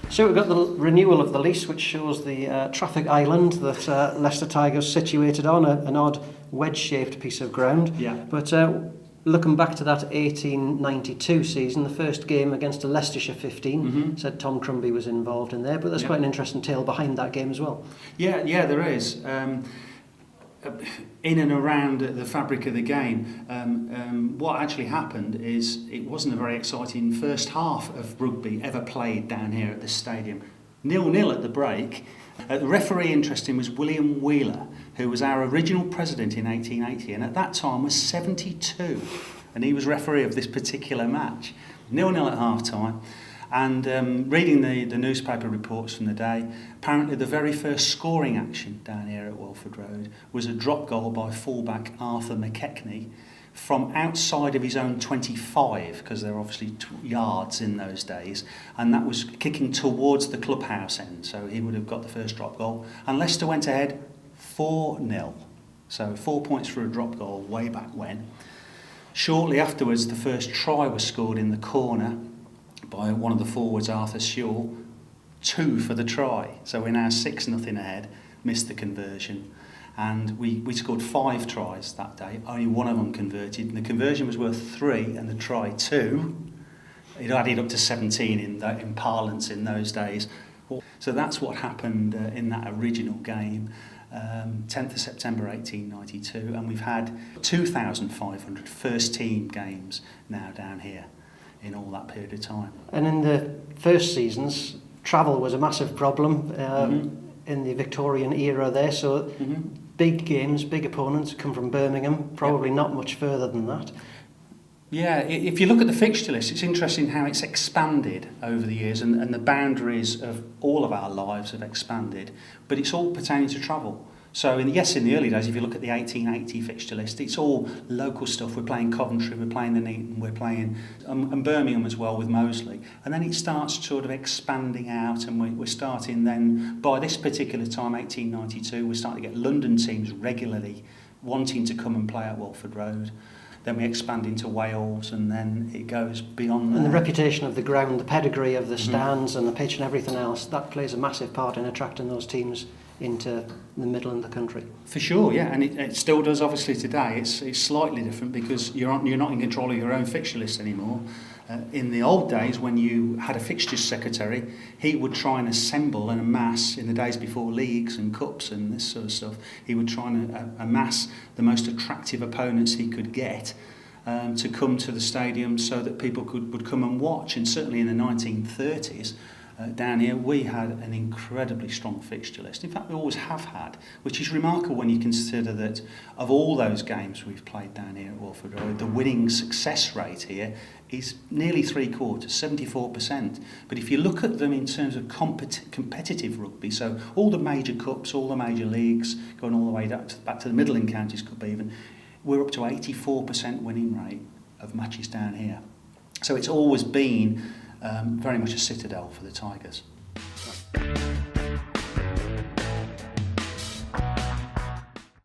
So we've got the renewal of the lease, which shows the traffic island that Leicester Tigers situated on, an odd wedge-shaped piece of ground. Yeah. But looking back to that 1892 season, the first game against a Leicestershire 15, said Tom Crumbie was involved in there, but there's quite an interesting tale behind that game as well. Yeah, there is. In and around the fabric of the game, what actually happened is it wasn't a very exciting first half of rugby ever played down here at this stadium. 0-0 at the break. The referee, interesting, was William Wheeler, who was our original president in 1880, and at that time was 72, and he was referee of this particular match. 0-0 at half-time. And reading the newspaper reports from the day, apparently the very first scoring action down here at Welford Road was a drop goal by fullback Arthur McKechnie from outside of his own 25, because there were obviously yards in those days, and that was kicking towards the clubhouse end, so he would have got the first drop goal. And Leicester went ahead 4-0, so 4 points for a drop goal way back when. Shortly afterwards, the first try was scored in the corner by one of the forwards, Arthur Shaw, 2 for the try. So we're now 6-0 ahead, missed the conversion. And we scored 5 tries that day, only one of them converted. And the conversion was worth 3 and the try 2. It added up to 17 in parlance in those days. So that's what happened in that original game, 10th of September 1892. And we've had 2,500 first team games now down here in all that period of time. And in the first seasons, travel was a massive problem in the Victorian era there, so big games, big opponents come from Birmingham, probably not much further than that. Yeah, if you look at the fixture list, it's interesting how it's expanded over the years, and the boundaries of all of our lives have expanded, but it's all pertaining to travel. So in the early days, if you look at the 1880 fixture list, it's all local stuff. We're playing Coventry, we're playing the Neaton, we're playing and Birmingham as well with Moseley. And then it starts sort of expanding out, and we're starting then, by this particular time, 1892, we're starting to get London teams regularly wanting to come and play at Welford Road. Then we expand into Wales, and then it goes beyond that. And the reputation of the ground, the pedigree of the stands and the pitch and everything else, that plays a massive part in attracting those teams into the middle of the country. For sure, yeah, and it still does obviously today. It's slightly different because you're not in control of your own fixture list anymore. In the old days, when you had a fixtures secretary, he would try and assemble and amass, in the days before leagues and cups and this sort of stuff, he would try and amass the most attractive opponents he could get to come to the stadium so that people would come and watch. And certainly in the 1930s, down here, we had an incredibly strong fixture list. In fact, we always have had, which is remarkable when you consider that of all those games we've played down here at Welford Road, the winning success rate here is nearly 3/4, 74%. But if you look at them in terms of competitive rugby, so all the major cups, all the major leagues, going all the way back to the Midland Counties Cup even, we're up to 84% winning rate of matches down here. So it's always been very much a citadel for the Tigers.